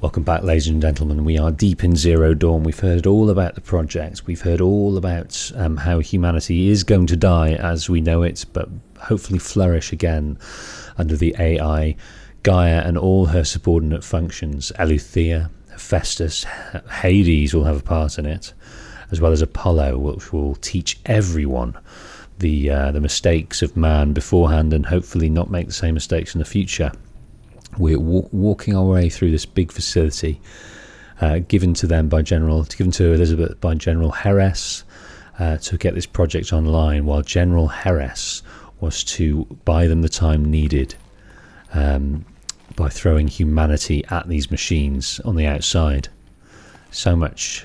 Welcome back, ladies and gentlemen. We are deep in Zero Dawn. We've heard all about the project. We've heard all about how humanity is going to die as we know it, but hopefully flourish again under the AI Gaia and all her subordinate functions. Eleuthia, Hephaestus, Hades will have a part in it, as well as Apollo, which will teach everyone the mistakes of man beforehand and hopefully not make the same mistakes in the future. We're walking our way through this big facility given to Elizabeth by General Heres to get this project online, while General Heres was to buy them the time needed by throwing humanity at these machines on the outside. So much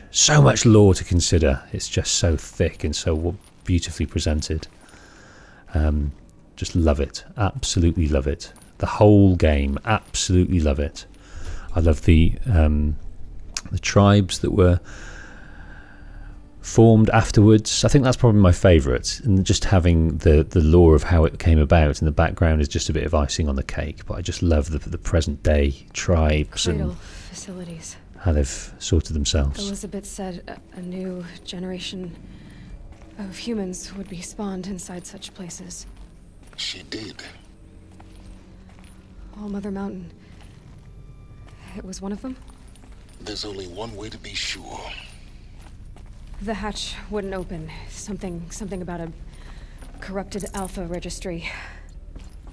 lore to consider. It's just so thick and so beautifully presented. Just love it. Absolutely love it. The whole game, absolutely love it. I love the tribes that were formed afterwards. I think that's probably my favourite, and just having the lore of how it came about in the background is just a bit of icing on the cake. But I just love the present day tribes Cradle and facilities. how they've sorted themselves. Elizabeth said a new generation of humans would be spawned inside such places. She did. All Mother Mountain. It was one of them? There's only one way to be sure. The hatch wouldn't open. Something about a corrupted Alpha registry.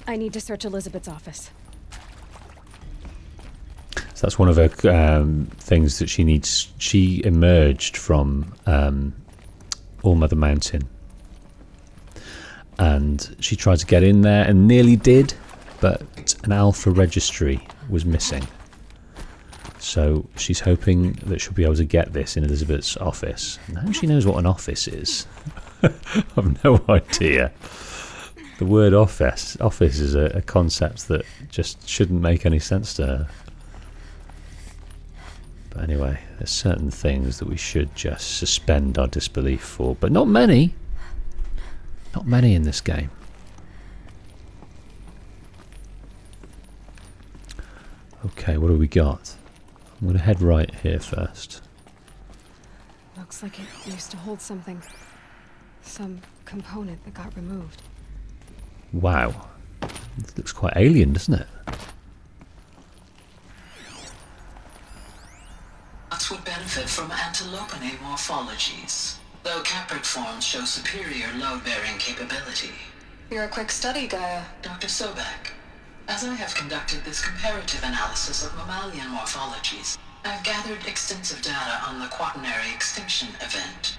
I need to search Elizabeth's office. So that's one of her things that she needs. She emerged from All Mother Mountain, and she tried to get in there and nearly did, but an Alpha registry was missing. So she's hoping that she'll be able to get this in Elizabeth's office. Now she knows what an office is. I've no idea. The word office is a concept that just shouldn't make any sense to her. But anyway, there's certain things that we should just suspend our disbelief for, but not many. Not many in this game. Okay, what have we got? I'm going to head right here first. Looks like it used to hold something. Some component that got removed. Wow. It looks quite alien, doesn't it? Nuts would benefit from antilopinae morphologies, though caprid forms show superior load-bearing capability. You're a quick study, Gaia. Dr. Sobek, as I have conducted this comparative analysis of mammalian morphologies, I've gathered extensive data on the quaternary extinction event.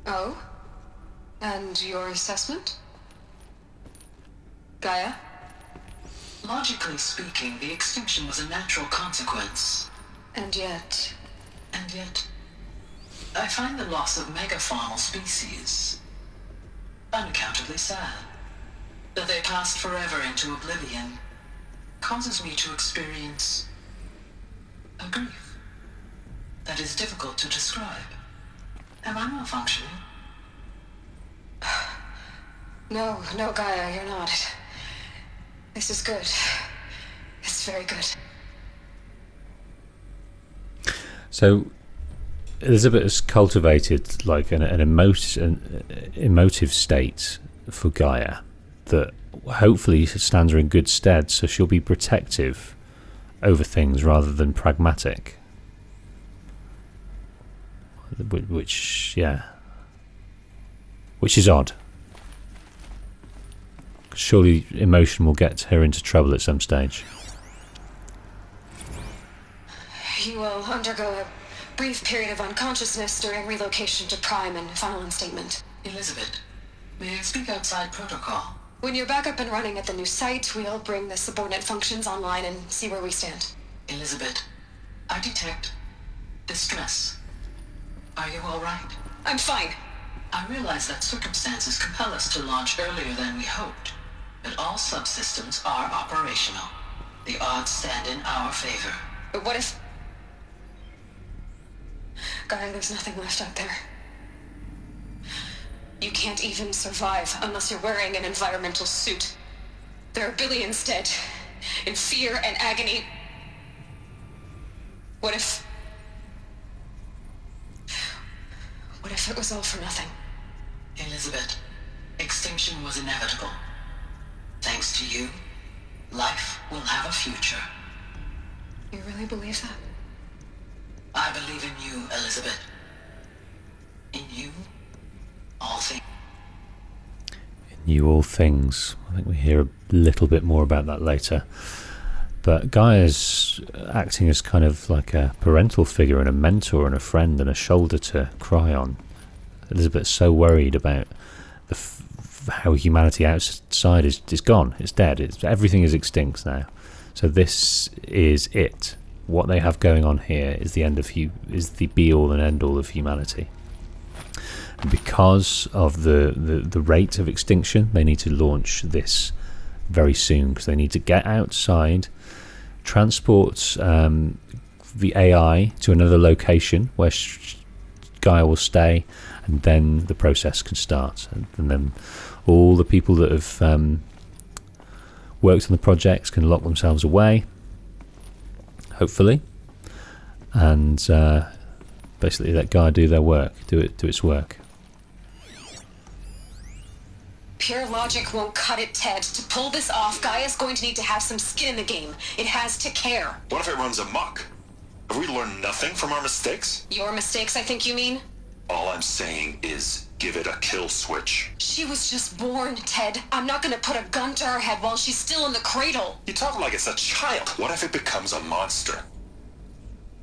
Oh? And your assessment? Gaia? Logically speaking, the extinction was a natural consequence. And yet, I find the loss of megafaunal species unaccountably sad. That they passed forever into oblivion causes me to experience a grief that is difficult to describe. Am I malfunctioning? No, Gaia, you're not. This is good. It's very good. So Elizabeth has cultivated like an emotive state for Gaia that hopefully stands her in good stead, so she'll be protective over things rather than pragmatic. Which is odd. Surely emotion will get her into trouble at some stage. You will undergo a brief period of unconsciousness during relocation to Prime and final instatement. Elizabeth, may I speak outside protocol? When you're back up and running at the new site, we'll bring the subordinate functions online and see where we stand. Elizabeth, I detect distress. Are you all right? I'm fine. I realize that circumstances compel us to launch earlier than we hoped, but all subsystems are operational. The odds stand in our favor. But what if... Gaia, there's nothing left out there. You can't even survive unless you're wearing an environmental suit. There are billions dead, in fear and agony. What if it was all for nothing? Elizabeth, extinction was inevitable. Thanks to you, life will have a future. You really believe that? I believe in you, Elizabeth. In you, all things. In you, all things. I think we hear a little bit more about that later. But Gaia's acting as kind of like a parental figure and a mentor and a friend and a shoulder to cry on. Elizabeth's so worried about how humanity outside is gone. It's dead. Everything is extinct now. So this is it. What they have going on here is the end of is the be all and end all of humanity. And because of the rate of extinction, they need to launch this very soon, because they need to get outside, transport the AI to another location where Gaia will stay, and then the process can start. And then all the people that have worked on the projects can lock themselves away, hopefully, and basically let Gaia do their work, do its work. Pure logic won't cut it, Ted. To pull this off, Gaia's going to need to have some skin in the game. It has to care. What if it runs amok? Have we learned nothing from our mistakes? Your mistakes, I think you mean? All I'm saying is give it a kill switch. She was just born, Ted. I'm not gonna put a gun to her head while she's still in the cradle. You talk like it's a child. What if it becomes a monster?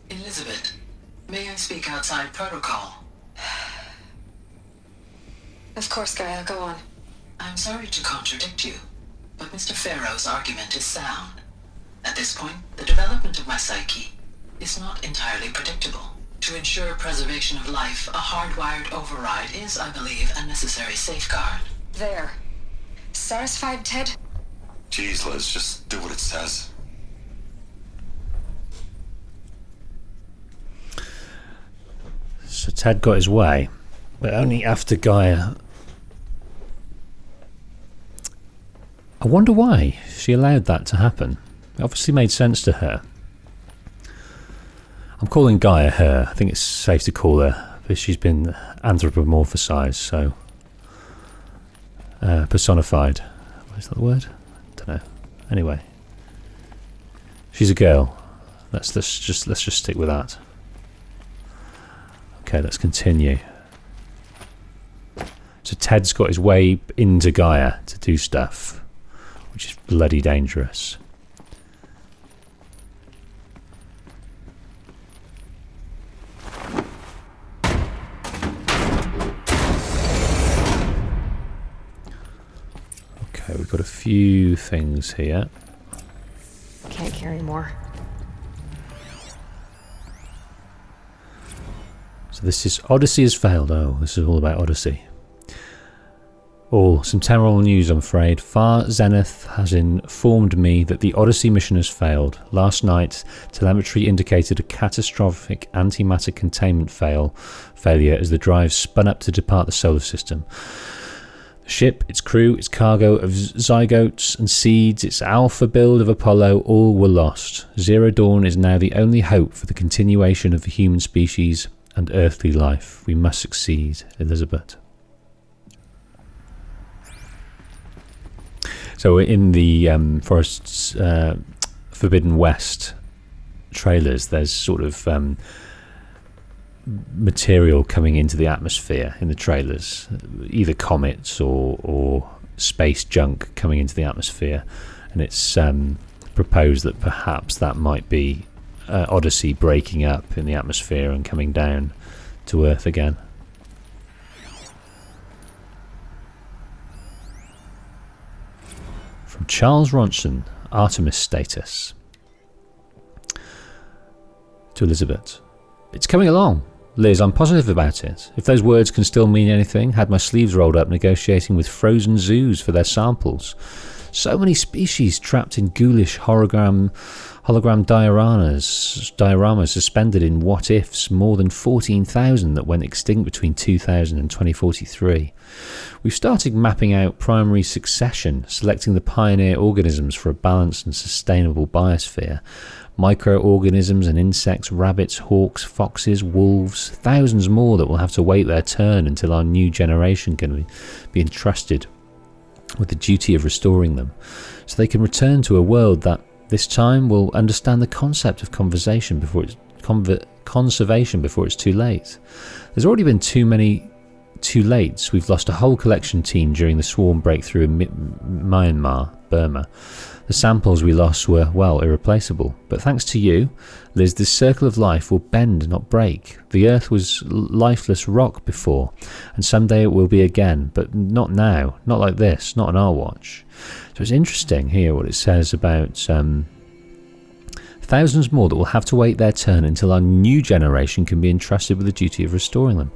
Elizabeth, may I speak outside protocol? Of course, Gaia, go on. I'm sorry to contradict you, but Mr. Farrow's argument is sound. At this point, the development of my psyche is not entirely predictable. To ensure preservation of life, a hardwired override is, I believe, a necessary safeguard. There. Satisfied, Ted? Jeez, Liz, just do what it says. So Ted got his way, but only after Gaia. I wonder why she allowed that to happen. It obviously made sense to her. I'm calling Gaia her. I think it's safe to call her, because she's been anthropomorphized, so personified. Is that the word? I don't know. Anyway, she's a girl. Let's just stick with that. Okay, let's continue. So Ted's got his way into Gaia to do stuff, which is bloody dangerous. Okay, we've got a few things here. Can't carry more. So this is Odyssey has failed. Oh, this is all about Odyssey. Some terrible news, I'm afraid. Far Zenith has informed me that the Odyssey mission has failed. Last night, telemetry indicated a catastrophic antimatter containment failure as the drive spun up to depart the solar system. The ship, its crew, its cargo of zygotes and seeds, its alpha build of Apollo, all were lost. Zero Dawn is now the only hope for the continuation of the human species and earthly life. We must succeed, Elizabeth. So in the Forest's Forbidden West trailers, there's sort of material coming into the atmosphere in the trailers, either comets or space junk coming into the atmosphere, and it's proposed that perhaps that might be Odyssey breaking up in the atmosphere and coming down to Earth again. From Charles Ronson, Artemis status. To Elizabeth. It's coming along. Liz, I'm positive about it. If those words can still mean anything, had my sleeves rolled up negotiating with frozen zoos for their samples. So many species trapped in ghoulish hologram dioramas suspended in what-ifs, more than 14,000 that went extinct between 2000 and 2043. We've started mapping out primary succession, selecting the pioneer organisms for a balanced and sustainable biosphere. Microorganisms and insects, rabbits, hawks, foxes, wolves, thousands more that will have to wait their turn until our new generation can be entrusted with the duty of restoring them, so they can return to a world that this time will understand the concept of conservation before it's too late. There's already been too many too lates. We've lost a whole collection team during the swarm breakthrough in Myanmar, Burma. The samples we lost were, well, irreplaceable. But thanks to you, Liz, this circle of life will bend, not break. The Earth was lifeless rock before, and someday it will be again, but not now, not like this, not on our watch. So it's interesting here what it says about thousands more that will have to wait their turn until our new generation can be entrusted with the duty of restoring them.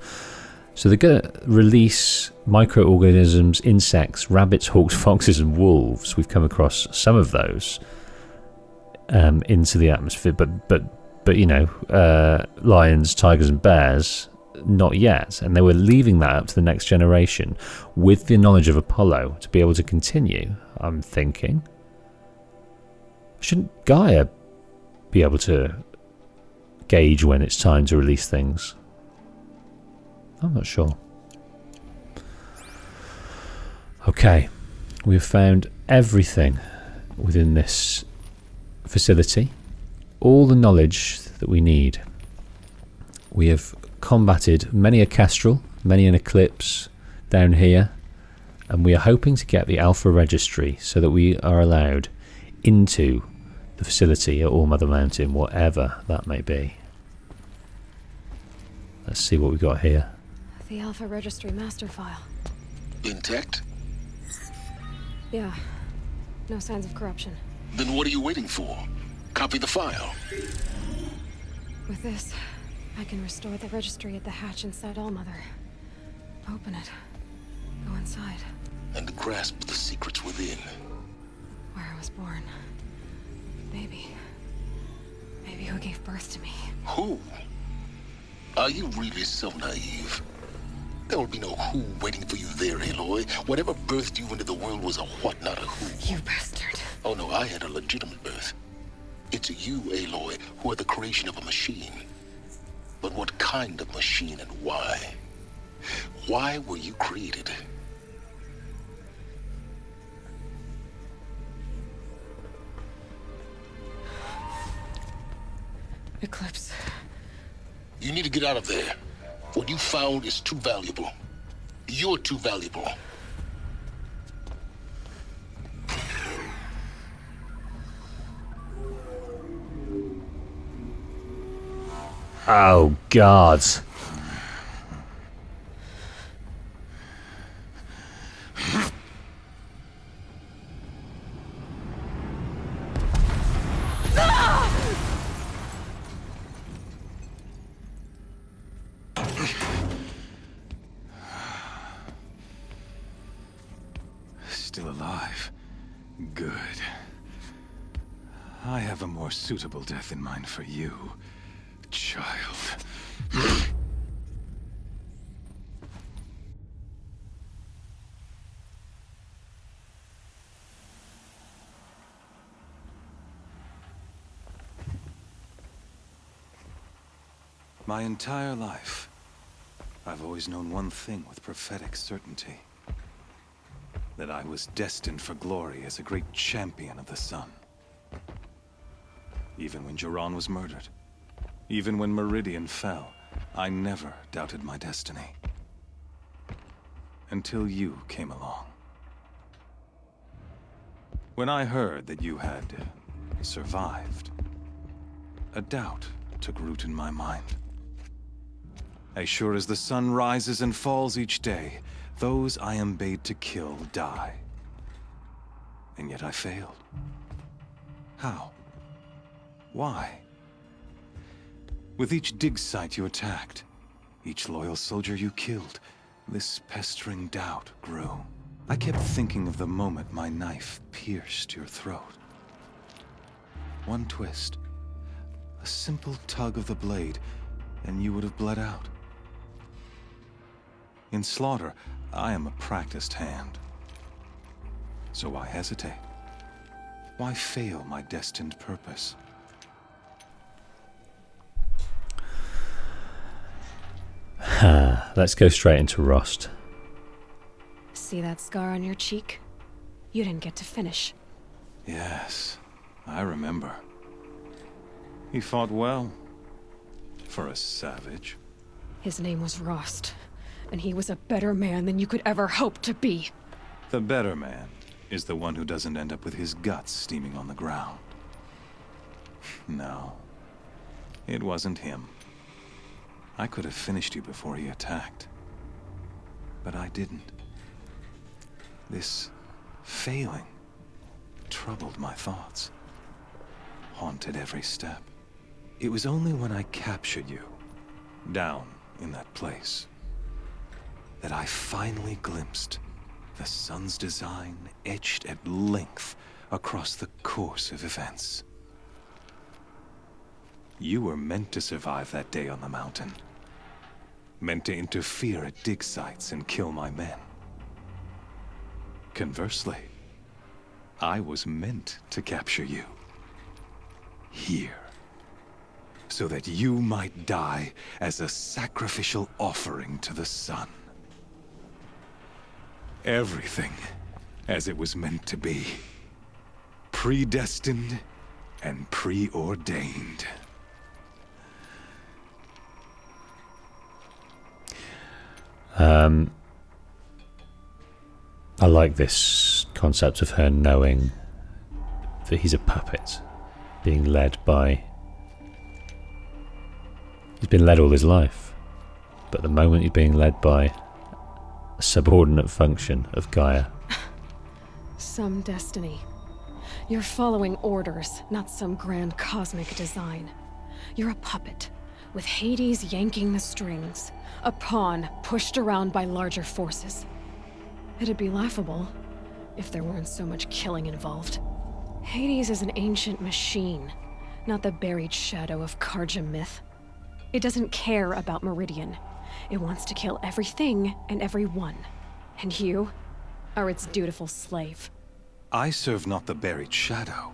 So they're going to release microorganisms, insects, rabbits, hawks, foxes and wolves. We've come across some of those into the atmosphere, but you know, lions, tigers and bears, not yet. And they were leaving that up to the next generation with the knowledge of Apollo to be able to continue, I'm thinking. Shouldn't Gaia be able to gauge when it's time to release things? I'm not sure. Okay, we've found everything within this facility, all the knowledge that we need. We have combated many a kestrel, many an eclipse down here, and we are hoping to get the Alpha Registry so that we are allowed into the facility at All Mother Mountain, whatever that may be. Let's see what we've got here. The Alpha Registry master file. Intact? Yeah. No signs of corruption. Then what are you waiting for? Copy the file. With this, I can restore the registry at the hatch inside Allmother. Open it. Go inside. And grasp the secrets within. Where I was born. Maybe who gave birth to me. Who? Are you really so naive? There will be no who waiting for you there, Aloy. Whatever birthed you into the world was a what, not a who. You bastard. Oh no, I had a legitimate birth. It's you, Aloy, who are the creation of a machine. But what kind of machine and why? Why were you created? Eclipse. You need to get out of there. What you found is too valuable. You're too valuable. Oh, God. Still alive. Good. I have a more suitable death in mind for you, child. My entire life, I've always known one thing with prophetic certainty. That I was destined for glory as a great champion of the sun. Even when Jiran was murdered, even when Meridian fell, I never doubted my destiny. Until you came along. When I heard that you had survived, a doubt took root in my mind. As sure as the sun rises and falls each day, those I am bade to kill die. And yet I failed. How? Why? With each dig site you attacked, each loyal soldier you killed, this pestering doubt grew. I kept thinking of the moment my knife pierced your throat. One twist, a simple tug of the blade, and you would have bled out. In slaughter, I am a practiced hand. So why hesitate? Why fail my destined purpose? Let's go straight into Rost. See that scar on your cheek? You didn't get to finish. Yes, I remember. He fought well. For a savage. His name was Rost, and he was a better man than you could ever hope to be. The better man is the one who doesn't end up with his guts steaming on the ground. No, it wasn't him. I could have finished you before he attacked. But I didn't. This failing troubled my thoughts, haunted every step. It was only when I captured you, down in that place, that I finally glimpsed the sun's design etched at length across the course of events. You were meant to survive that day on the mountain. Meant to interfere at dig sites and kill my men. Conversely, I was meant to capture you. Here. So that you might die as a sacrificial offering to the sun. Everything as it was meant to be. Predestined and preordained. I like this concept of her knowing that he's a puppet, being led by... He's been led all his life, but the moment he's being led by a subordinate function of Gaia. Some destiny. You're following orders, not some grand cosmic design. You're a puppet, with Hades yanking the strings, a pawn pushed around by larger forces. It'd be laughable if there weren't so much killing involved. Hades is an ancient machine, not the buried shadow of Karja myth. It doesn't care about Meridian. It wants to kill everything and everyone. And you are its dutiful slave. I serve not the buried shadow,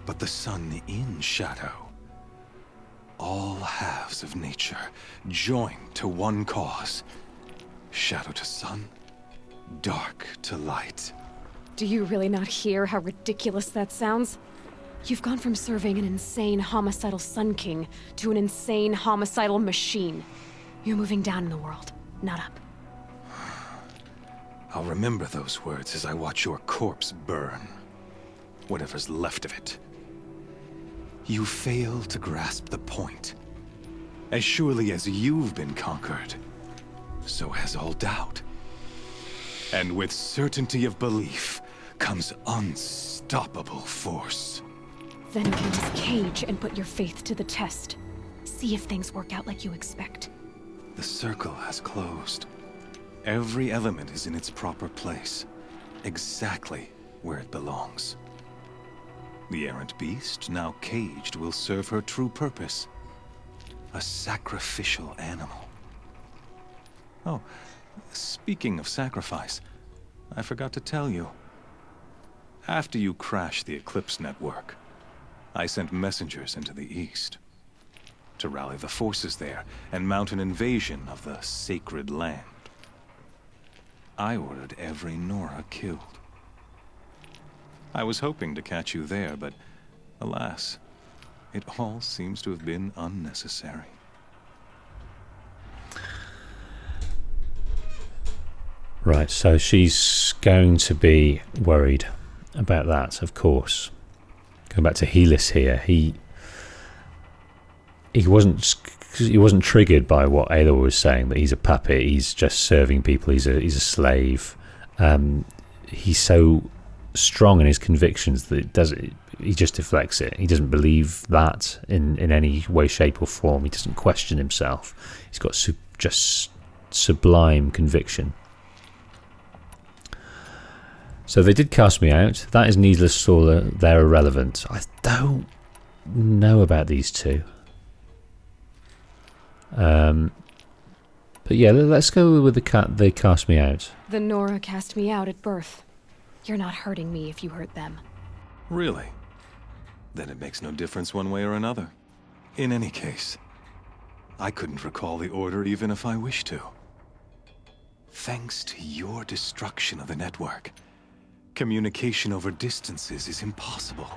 but the sun in shadow. All halves of nature joined to one cause. Shadow to sun, dark to light. Do you really not hear how ridiculous that sounds? You've gone from serving an insane homicidal Sun King to an insane homicidal machine. You're moving down in the world, not up. I'll remember those words as I watch your corpse burn. Whatever's left of it. You fail to grasp the point. As surely as you've been conquered, so has all doubt. And with certainty of belief comes unstoppable force. Then get his cage and put your faith to the test. See if things work out like you expect. The circle has closed. Every element is in its proper place, exactly where it belongs. The errant beast, now caged, will serve her true purpose. A sacrificial animal. Oh, speaking of sacrifice, I forgot to tell you. After you crashed the Eclipse network, I sent messengers into the east to rally the forces there and mount an invasion of the sacred land. I ordered every Nora killed. I was hoping to catch you there, but alas, it all seems to have been unnecessary. Right, so she's going to be worried about that, of course. Going back to Helis here, he wasn't triggered by what Aloy was saying, that he's a puppet, he's just serving people, he's a slave. He's so strong in his convictions that he just deflects it. He doesn't believe that in any way, shape or form. He doesn't question himself. He's got just sublime conviction. So they did cast me out. That is needless or they're irrelevant. I don't know about these two. But yeah, let's go with the cat. They cast me out. The Nora cast me out at birth. You're not hurting me if you hurt them. Really? Then it makes no difference one way or another. In any case, I couldn't recall the order even if I wished to. Thanks to your destruction of the network, communication over distances is impossible.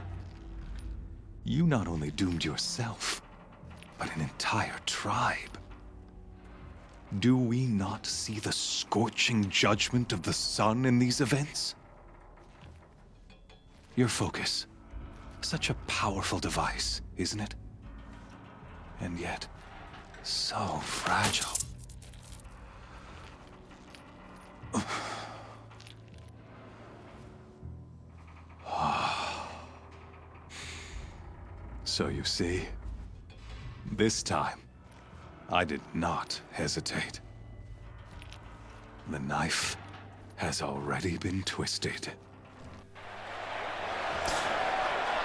You not only doomed yourself, but an entire tribe. Do we not see the scorching judgment of the sun in these events? Your focus. Such a powerful device, isn't it? And yet, so fragile. So you see, this time, I did not hesitate. The knife has already been twisted.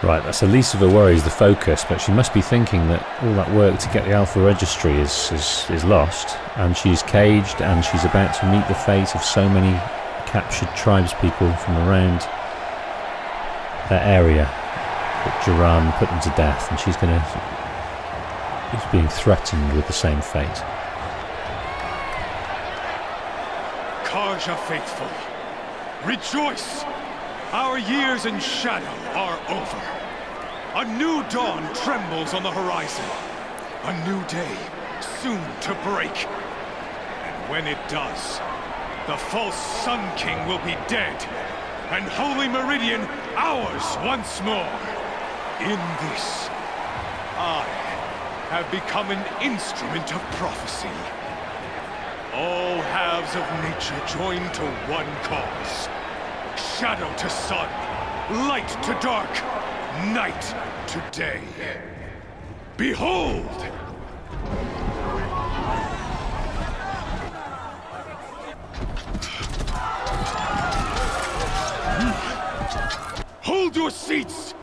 Right, that's the least of her worries, the focus, but she must be thinking that all that work to get the Alpha Registry is lost, and she's caged, and she's about to meet the fate of so many captured tribespeople from around that area that Duran put them to death, and she's being threatened with the same fate. Karja faithful, rejoice! Our years in shadow are over. A new dawn trembles on the horizon. A new day soon to break. And when it does, the false Sun King will be dead, and Holy Meridian ours once more. In this, I have become an instrument of prophecy. All halves of nature join to one cause. Shadow to sun, light to dark, night to day. Behold! Hold your seats!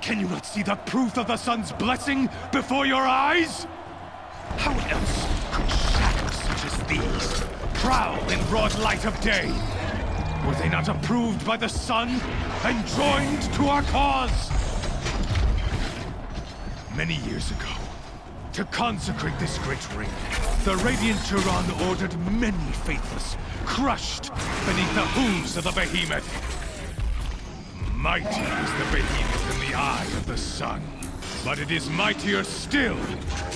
Can you not see the proof of the sun's blessing before your eyes? How else could shadows such as these prowl in broad light of day? Were they not approved by the sun and joined to our cause? Many years ago, to consecrate this great ring, the Radiant Turan ordered many faithless, crushed beneath the hooves of the behemoth. Mighty is the behemoth in the eye of the sun, but it is mightier still,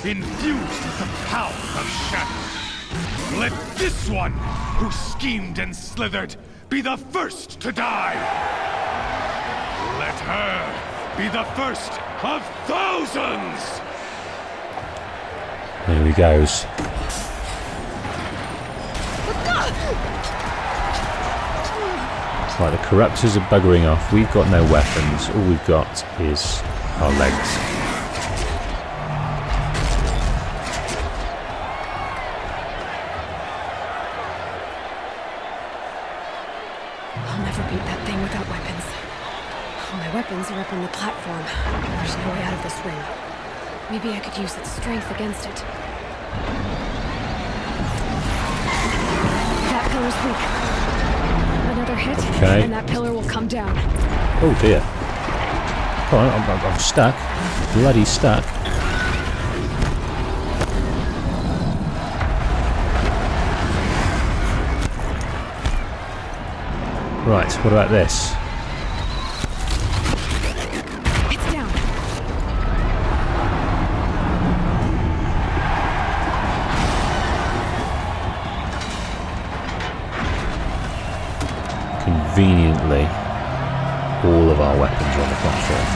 infused with the power of shadow. Let this one, who schemed and slithered, be the first to die! Let her be the first of thousands! Here he goes. Right, the corruptors are buggering off. We've got no weapons. All we've got is our legs. I'll never beat that thing without weapons. My weapons are up on the platform. There's no way out of this ring. Maybe I could use its strength against it. That pillar's weak. Another hit, Okay. and that pillar will come down. Oh dear. Come on, I'm stuck. Bloody stuck. Right, what about this? It's down. Conveniently, all of our weapons are on the platform.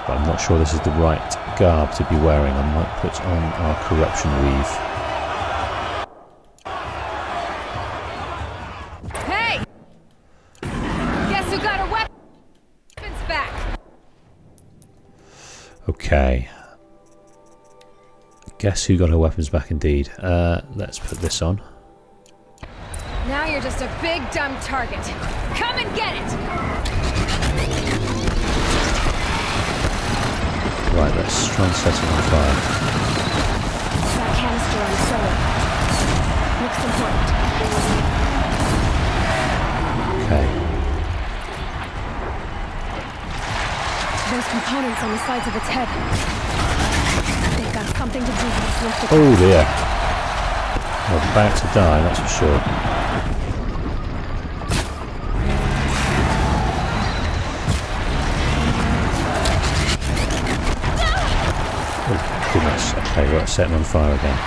But I'm not sure this is the right garb to be wearing. I might put on our corruption weave. Hey! Guess who got her weapons back? Guess who got her weapons back indeed. Let's put this on. Now you're just a big dumb target. Come and get it! Right, let's try and set it on fire. That canister on solar. Looks important. Okay. Those components on the sides of its head. They've got something to do with this lift. Oh dear. We're about to die, that's for sure. Oh goodness. Okay, right, set them on fire again.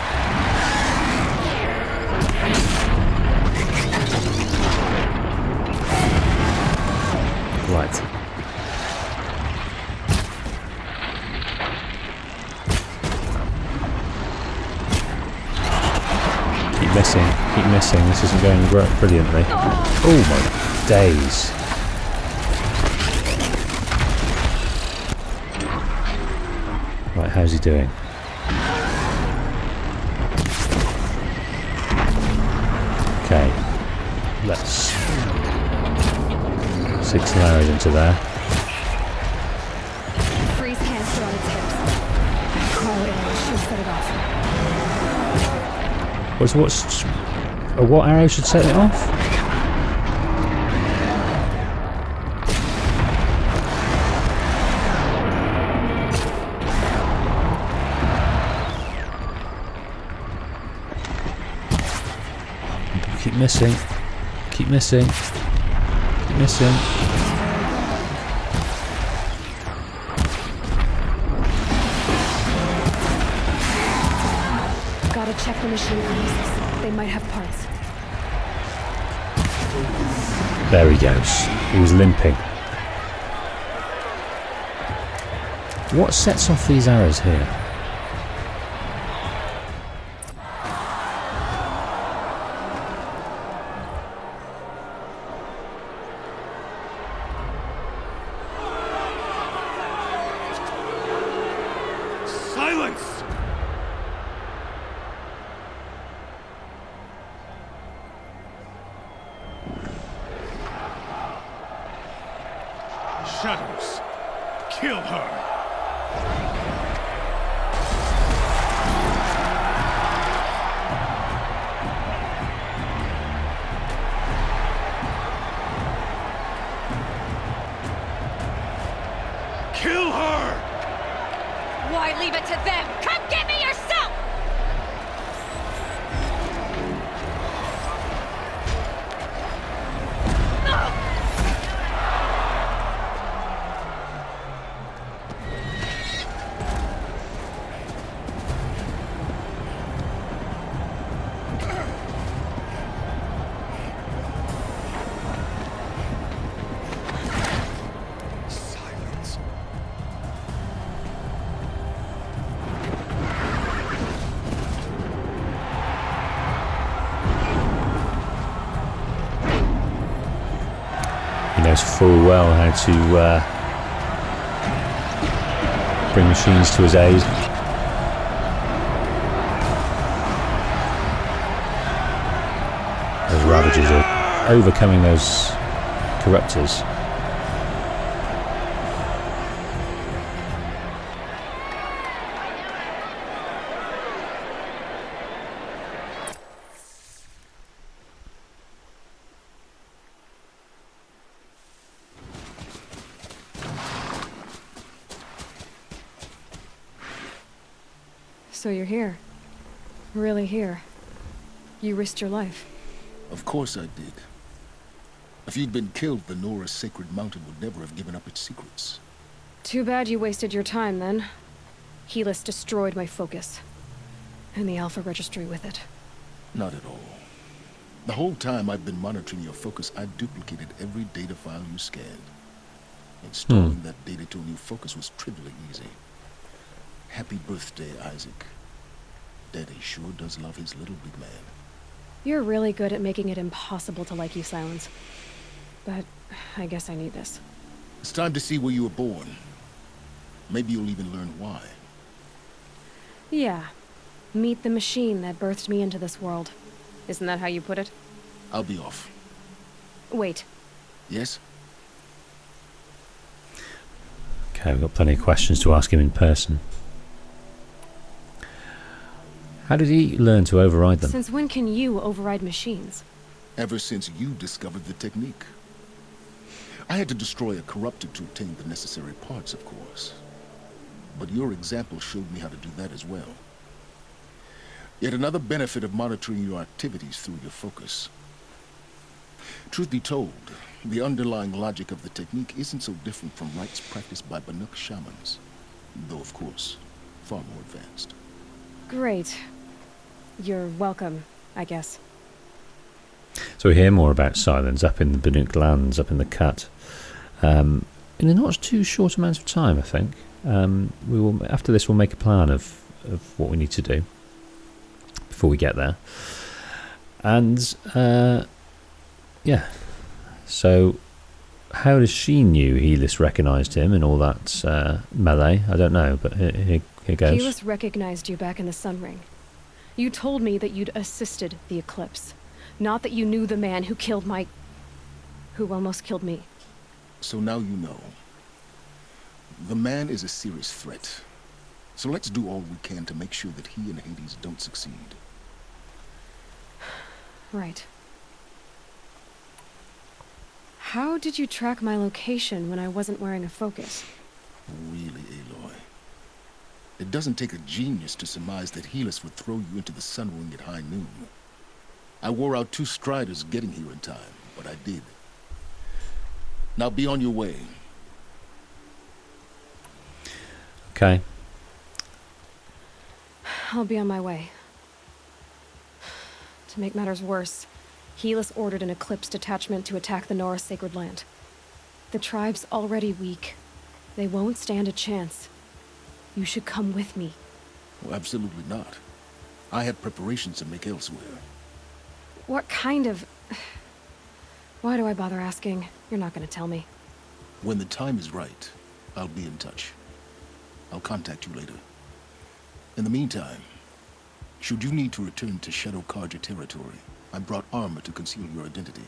Right. Keep missing. This isn't going brilliantly. Oh my days. Right, how's he doing? Okay. Let's stick some arrows into there. Freeze canister on its hips. Cryo arrow should set it off. What arrow should set it off? Keep missing. Keep missing. Keep missing. Gotta check the machine pieces. They might have parts. There he goes. He was limping. What sets off these arrows here? Silence! Shadows, kill her! Kill her! Why leave it to them? Come get me yourself! Silence. He knows full well how to bring machines to his aid. Those Ravagers are overcoming those Corruptors. So you're here. Really here. You risked your life. Of course I did. If you'd been killed, the Nora's sacred mountain would never have given up its secrets. Too bad you wasted your time then. Helis destroyed my focus. And the Alpha Registry with it. Not at all. The whole time I've been monitoring your focus, I duplicated every data file you scanned. Installing that data to a new focus was trivially easy. Happy birthday, Isaac. Daddy sure does love his little big man. You're really good at making it impossible to like you, Silence. But I guess I need this. It's time to see where you were born. Maybe you'll even learn why. Yeah, Meet the machine that birthed me into this world. Isn't that how you put it? I'll be off. Wait. Yes? Okay, we've got plenty of questions to ask him in person. How did he learn to override them? Since when can you override machines? Ever since you discovered the technique. I had to destroy a corrupted to obtain the necessary parts, of course. But your example showed me how to do that as well. Yet another benefit of monitoring your activities through your focus. Truth be told, the underlying logic of the technique isn't so different from rites practiced by Banuk shamans, though of course, far more advanced. Great. You're welcome, I guess. So we hear more about Silence up in the Banuk lands, up in the Cut, in a not too short amount of time, I think. We will, after this, we'll make a plan of what we need to do before we get there. And yeah, so how does she knew Helis recognised him and all that melee? I don't know, but here goes. Helis recognized you back in the Sun Ring. You told me that you'd assisted the Eclipse, not that you knew the man who killed who almost killed me. So now you know. The man is a serious threat. So let's do all we can to make sure that he and Hades don't succeed. Right. How did you track my location when I wasn't wearing a focus? Really, Aloy. It doesn't take a genius to surmise that Helis would throw you into the Sun Ring at high noon. I wore out 2 striders getting here in time, but I did. Now be on your way. Okay. I'll be on my way. To make matters worse, Helis ordered an Eclipse detachment to attack the Norse Sacred Land. The tribe's already weak. They won't stand a chance. You should come with me. Well, absolutely not. I have preparations to make elsewhere. What kind of... Why do I bother asking? You're not gonna tell me. When the time is right, I'll be in touch. I'll contact you later. In the meantime, should you need to return to Shadow Karja territory, I brought armor to conceal your identity.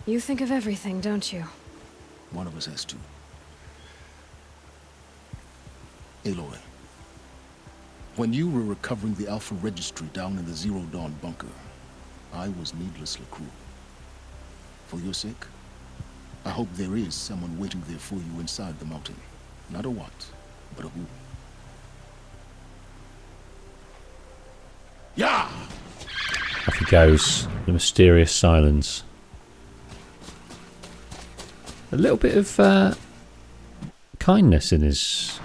You think of everything, don't you? One of us has to. Aloy, when you were recovering the Alpha Registry down in the Zero Dawn bunker, I was needlessly cruel. For your sake, I hope there is someone waiting there for you inside the mountain. Not a what, but a who. Yeah! Off he goes. The mysterious Silence. A little bit of kindness in his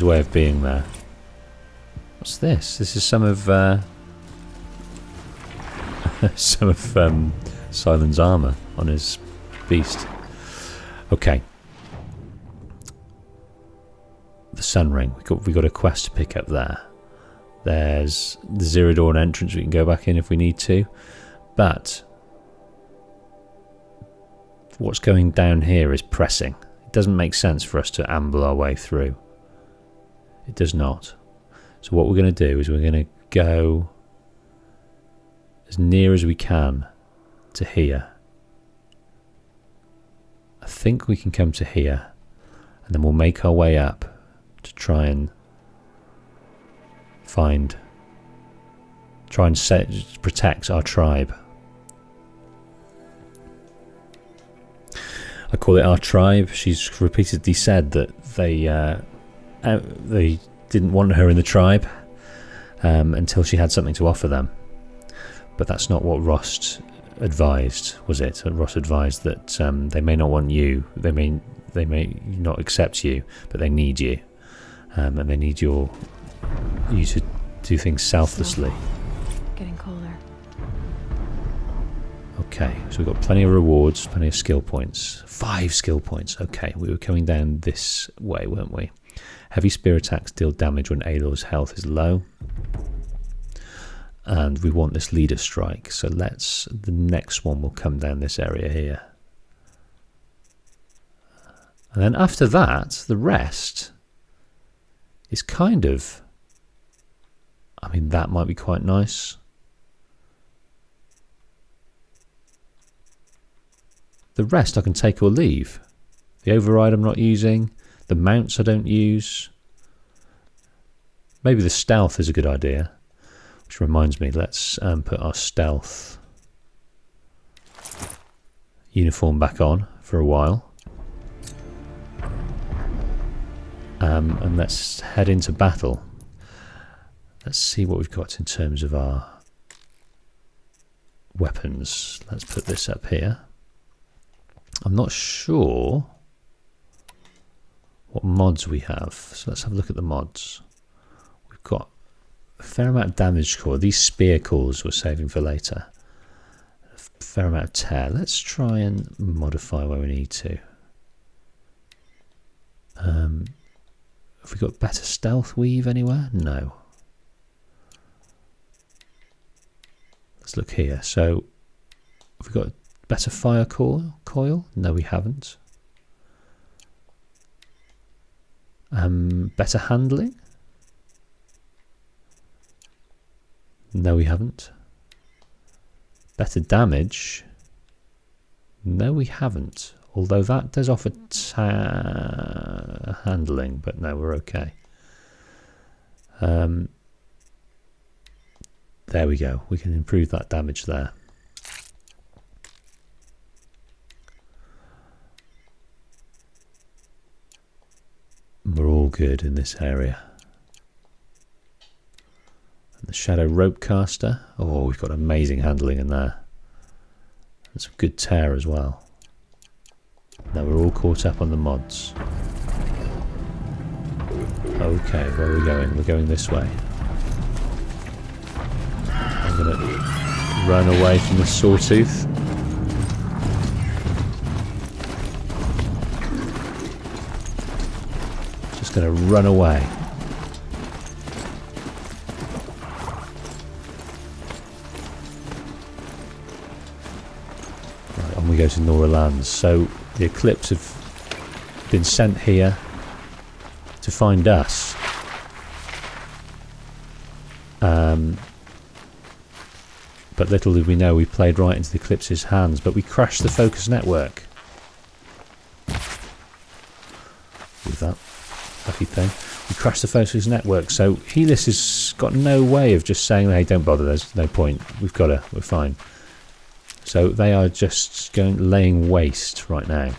way of being there. What's this? This is some of Silent's armor on his beast. Okay. The Sun Ring. We got a quest to pick up there. There's the Zero Dawn entrance we can go back in if we need to. But what's going down here is pressing. It doesn't make sense for us to amble our way through. It does not. So what we're going to do is we're going to go as near as we can to here. I think we can come to here, and then we'll make our way up to try and protect our tribe. I call it our tribe. She's repeatedly said that they didn't want her in the tribe until she had something to offer them. But that's not what Rost advised, was it? Rost advised that they may not want you, they may not accept you, but they need you, and they need you to do things selflessly. Getting colder. Okay, so we've got plenty of rewards, plenty of skill points. 5 skill points. Okay, we were coming down this way, weren't we? Heavy spear attacks deal damage when Aloy's health is low. And we want this leader strike, so the next one will come down this area here. And then after that, the rest is kind of I mean, that might be quite nice. The rest I can take or leave. The override I'm not using. The mounts I don't use. Maybe the stealth is a good idea. Which reminds me, let's put our stealth uniform back on for a while. And let's head into battle. Let's see what we've got in terms of our weapons. Let's put this up here. I'm not sure what mods we have, so let's have a look at the mods. We've got a fair amount of damage core. These spear cores we're saving for later. A fair amount of tear. Let's try and modify where we need to. Have we got better stealth weave anywhere? No. Let's look here. So, have we got better fire coil? No, we haven't. Better handling? No, we haven't. Better damage? No, we haven't. Although that does offer handling, but no, we're okay. There we go. We can improve that damage there. We're all good in this area. And the Shadow Rope Caster. Oh, we've got amazing handling in there. And some good tear as well. Now we're all caught up on the mods. Okay, where are we going? We're going this way. I'm going to run away from the Sawtooth. Just going to run away. Right, on we go to Nora Lands. So the Eclipse have been sent here to find us. But little did we know, we played right into the Eclipse's hands, but we crashed the focus network. With that lucky thing. We crashed the focus network, so Helis has got no way of just saying, hey, don't bother, there's no point, we're fine. So they are just laying waste right now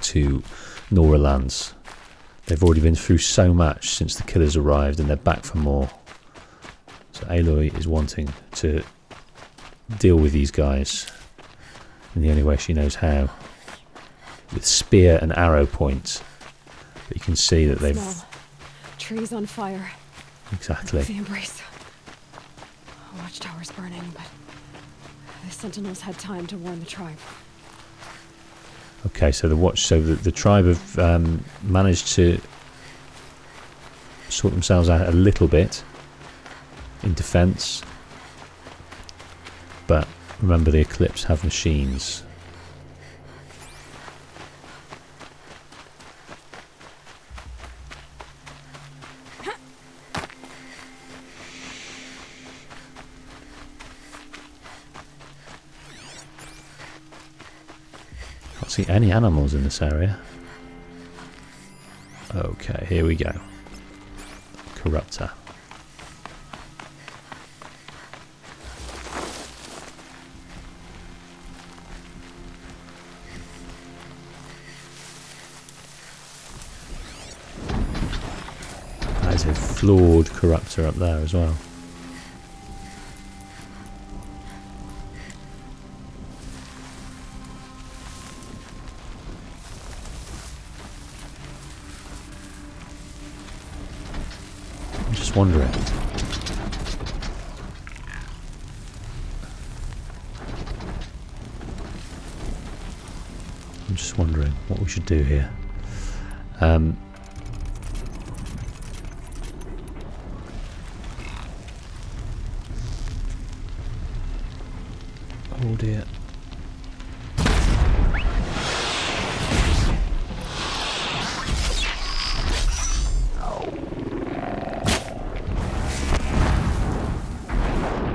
to Nora Lands. They've already been through so much since the killers arrived, and they're back for more. So Aloy is wanting to deal with these guys in the only way she knows how, with spear and arrow point. But you can see that they've... Smell. Trees on fire. Exactly. The embrace. Watchtower's burning, but the sentinels had time to warn the tribe. Okay, so the tribe have managed to sort themselves out a little bit in defence, but remember the Eclipse have machines. Can't see any animals in this area. Okay, here we go. Corruptor. That is a flawed Corruptor up there as well. I'm just wondering. I'm just wondering what we should do here. Oh dear.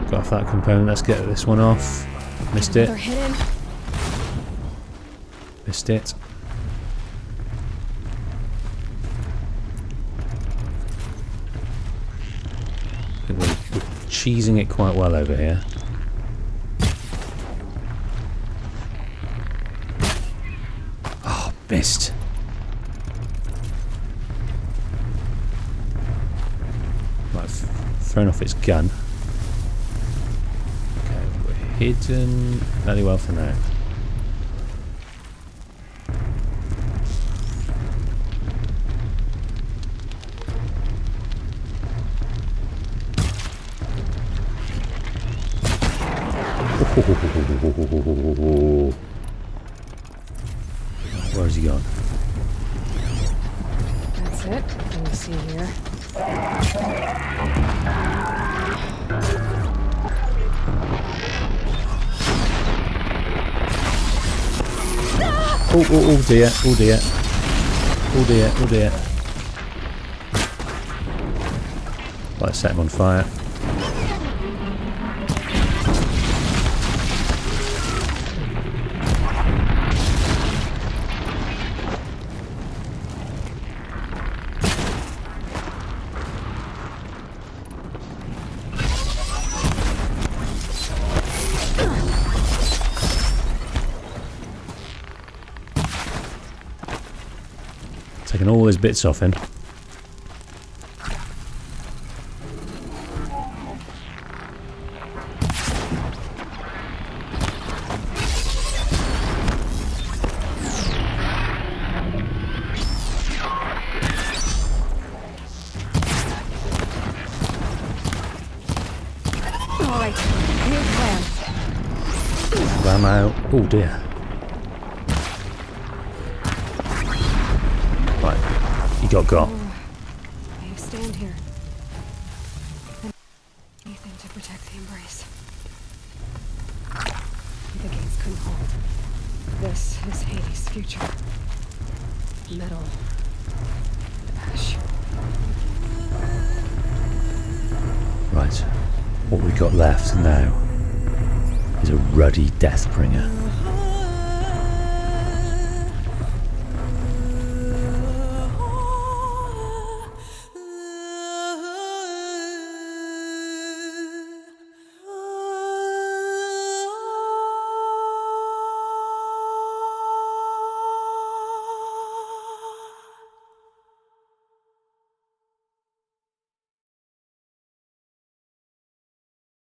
Got off that component. Let's get this one off. Missed it. Another hidden. Missed it. I think we're cheesing it quite well over here. Oh, missed. Might have thrown off its gun. Okay, we're hidden fairly well for now. Where has he gone? That's it. Let me see here. Oh dear, oh dear. Oh dear, oh dear. Let's set him on fire. Taking all his bits off him. Alright, new plan. Ram out. Oh dear. Right, he got. I stand here. Anything to protect the embrace. The gates couldn't hold. This is Hades' future. Metal. Ash. Right, what we've got left now is a ruddy Deathbringer.